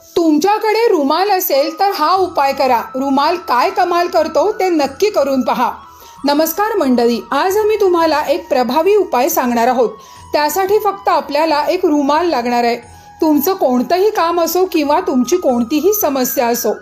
तुमच्याकडे रुमाल असेल तर हा उपाय करा. रुमाल काय कमाल करतो ते नक्की करून पहा. नमस्कार मंडळी, आज आम्ही तुम्हाला एक प्रभावी उपाय सांगणार आहोत. त्यासाठी फक्त आपल्याला एक रुमाल लागणार आहे. तुमचं कोणतंही काम असो किंवा तुमची कोणतीही समस्या असो,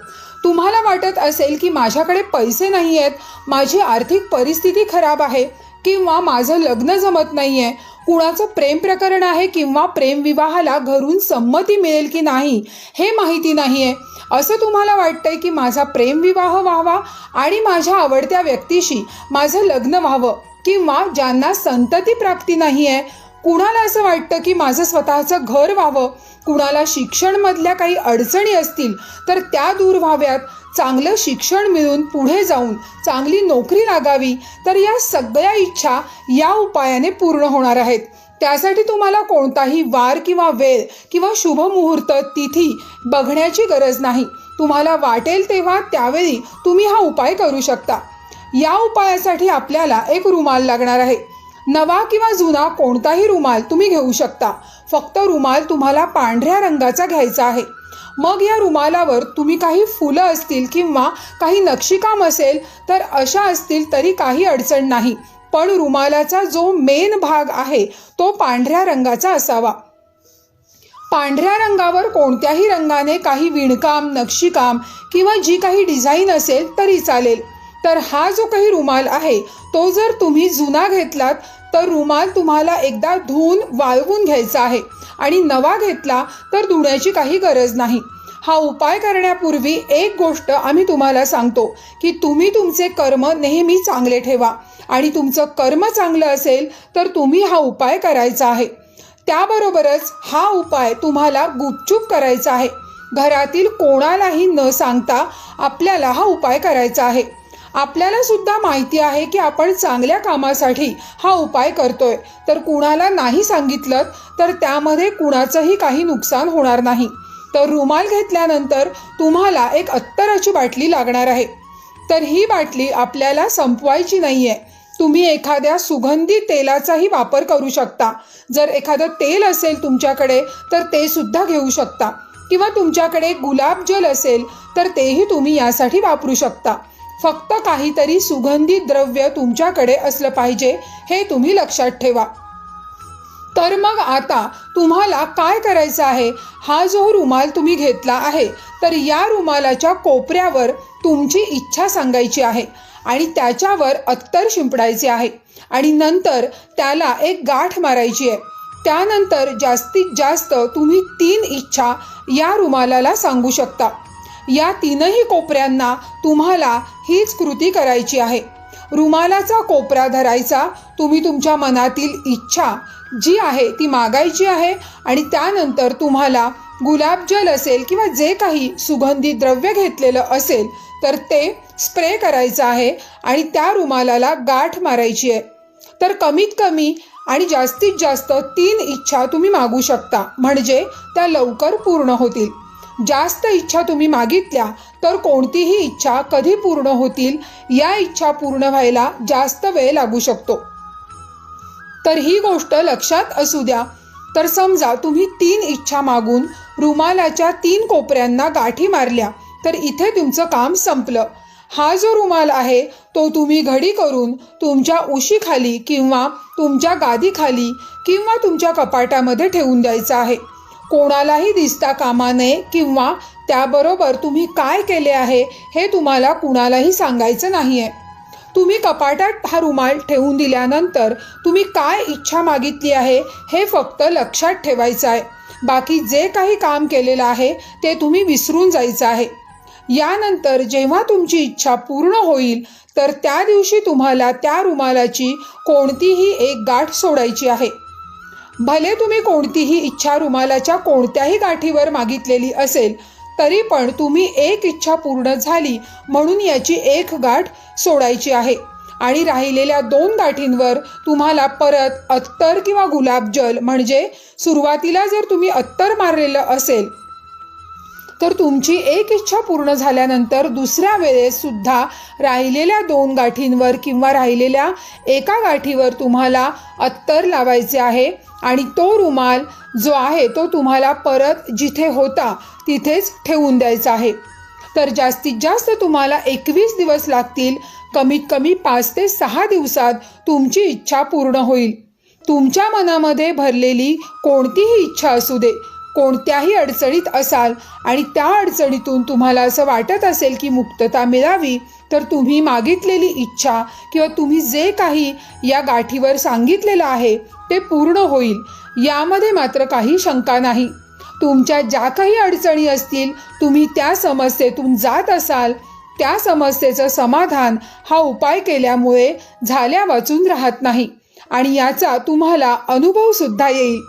तुम्हाला वाटत असेल की माझ्याकडे पैसे नाही आहेत, माझी आर्थिक परिस्थिती खराब आहे किंवा माझं लग्न जमत नाही आहे, कुणाचं प्रेम प्रकरण आहे किंवा प्रेमविवाहाला घरून संमती मिळेल की नाही हे माहिती नाही आहे, असं तुम्हाला वाटतंय की माझा प्रेमविवाह व्हावा आणि माझ्या आवडत्या व्यक्तीशी माझं लग्न व्हावं, किंवा ज्यांना संतती प्राप्ती नाही आहे, कुणाला असं वाटतं की माझं स्वतःचं घर व्हावं, कुणाला शिक्षणमधल्या काही अडचणी असतील तर त्या दूर व्हाव्यात, चांगलं शिक्षण मिळून पुढे जाऊन चांगली नोकरी लागावी, तर या सगळ्या इच्छा या उपायाने पूर्ण होणार आहेत. त्यासाठी तुम्हाला कोणताही वार किंवा वेळ किंवा शुभ मुहूर्त तिथी बघण्याची गरज नाही. तुम्हाला वाटेल तेव्हा त्यावेळी तुम्ही हा उपाय करू शकता. या उपायासाठी आपल्याला एक रुमाल लागणार आहे. नवा किंवा जुना कोणताही रुमाल तुम्ही घेऊ शकता. फक्त रुमाल तुम्हाला पांढऱ्या रंगाचा घ्यायचा आहे. मग या रुमालावर तुम्ही काही फुलं असतील किंवा काही नक्षीकाम असेल तर अशा असतील तरी काही अडचण नाही, पण रुमालाचा जो मेन भाग आहे तो पांढऱ्या रंगाचा असावा. पांढऱ्या रंगावर कोणत्याही रंगाने काही विणकाम, नक्षीकाम किंवा जी काही डिझाईन असेल तरी चालेल. तर हा जो काही रुमाल आहे तो जर तुम्ही जुना घेतलात तर रुमाल तुम्हाला एकदा धुवून वाळवून घ्यायचा आहे, आणि नवा घेतला तर धुण्याची काही गरज नाही. हा उपाय करण्यापूर्वी एक गोष्ट आम्ही तुम्हाला सांगतो की तुम्ही तुमचे कर्म नेहमी चांगले ठेवा, आणि तुमचं कर्म चांगलं असेल तर तुम्ही हा उपाय करायचा आहे. त्याबरोबरच हा उपाय तुम्हाला गुपचूप करायचा आहे. घरातील कोणालाही न सांगता आपल्याला हा उपाय करायचा आहे. आपल्याला सुद्धा माहिती आहे की आपण चांगल्या कामासाठी हा उपाय करतोय, तर कुणाला नाही सांगितलं तर त्यामध्ये कुणाचंही काही नुकसान होणार नाही. तर रुमाल घेतल्यानंतर तुम्हाला एक अत्तराची बाटली लागणार आहे. तर ही बाटली आपल्याला संपवायची नाही आहे. तुम्ही एखाद्या सुगंधी तेलाचाही वापर करू शकता. जर एखादं तेल असेल तुमच्याकडे तर ते सुद्धा घेऊ शकता, किंवा तुमच्याकडे गुलाबजल असेल तर तेही तुम्ही यासाठी वापरू शकता. फक्त काहीतरी सुगंधी द्रव्य तुमच्याकडे असलं पाहिजे, हे तुम्ही लक्षात ठेवा. तर मग आता तुम्हाला काय करायचं आहे, हा जो रुमाल तुम्ही घेतला आहे तर या रुमालाच्या कोपऱ्यावर तुमची इच्छा सांगायची आहे आणि त्याच्यावर अत्तर शिंपडायचे आहे, आणि नंतर त्याला एक गाठ मारायची आहे. त्यानंतर जास्तीत जास्त तुम्ही 3 इच्छा या रुमालाला सांगू शकता. या 3ही कोपऱ्यांना तुम्हाला हीच कृती करायची आहे. रुमालाचा कोपरा धरायचा, तुम्ही तुमच्या मनातील इच्छा जी आहे ती मागायची आहे, आणि त्यानंतर तुम्हाला गुलाबजल असेल किंवा जे काही सुगंधी द्रव्य घेतलेलं असेल तर ते स्प्रे करायचं आहे आणि त्या रुमालाला गाठ मारायची आहे. तर कमीत कमी आणि जास्तीत जास्त 3 इच्छा तुम्ही मागू शकता, म्हणजे त्या लवकर पूर्ण होतील. जास्त इच्छा तुम्ही मागितल्या तर कोणतीही इच्छा कधी पूर्ण होतील, या इच्छा पूर्ण व्हायला जास्त वेळ लागू शकतो. तर ही गोष्ट लक्षात असू द्या. तर समजा तुम्ही 3 इच्छा मागून रुमालाच्या 3 कोपऱ्यांना गाठी मारल्या तर इथे तुमचं काम संपलं. हा जो रुमाल आहे तो तुम्ही घडी करून तुमच्या उशीखाली किंवा तुमच्या गादीखाली किंवा तुमच्या कपाटामध्ये ठेवून द्यायचा आहे. कोणालाही दिसता कामा नये, किंवा त्याबरोबर तुम्ही काय केले आहे हे तुम्हाला कुणालाही सांगायचं नाही आहे. तुम्ही कपाटात हा रुमाल ठेवून दिल्यानंतर तुम्ही काय इच्छा मागितली आहे हे फक्त लक्षात ठेवायचं आहे. बाकी जे काही काम केलेलं आहे ते तुम्ही विसरून जायचं आहे. यानंतर जेव्हा तुमची इच्छा पूर्ण होईल तर त्या दिवशी तुम्हाला त्या रुमालाची कोणतीही एक गाठ सोडायची आहे. भले तुम्ही कोणतीही इच्छा रुमालाच्या कोणत्याही गाठीवर मागितलेली असेल तरी पण तुम्ही एक इच्छा पूर्ण झाली म्हणून याची एक गाठ सोडायची आहे, आणि राहिलेल्या 2 गाठींवर तुम्हाला परत अत्तर किंवा गुलाबजल, म्हणजे सुरुवातीला जर तुम्ही अत्तर मारलेलं असेल तर तुमची एक इच्छा पूर्ण झाल्यानंतर दुसऱ्या वेळेस सुद्धा राहिलेल्या 2 गाठींवर किंवा राहिलेल्या एका गाठीवर तुम्हाला अत्तर लावायचे आहे, आणि तो रुमाल जो आहे तो तुम्हाला परत जिथे होता तिथेच ठेवून द्यायचा आहे. तर जास्तीत जास्त तुम्हाला 21 दिवस लागतील. कमीत कमी 5 ते 6 दिवसात तुमची इच्छा पूर्ण होईल. तुमच्या मनामध्ये भरलेली कोणतीही इच्छा असू दे, कोणत्याही अडचणीत असाल आणि त्या अडचणीतून तुम्हाला असं वाटत असेल की मुक्तता मिळावी, तर तुम्ही मागितलेली इच्छा किंवा तुम्ही जे काही या गाठीवर सांगितलेलं आहे ते पूर्ण होईल. यामध्ये मात्र काही शंका नाही. तुमच्या ज्या काही अडचणी असतील, तुम्ही त्या समस्येतून जात असाल, त्या समस्येचं समाधान हा उपाय केल्यामुळे झाल्या वाचून राहत नाही आणि याचा तुम्हाला अनुभव सुद्धा येईल.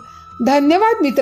धन्यवाद मित्रा.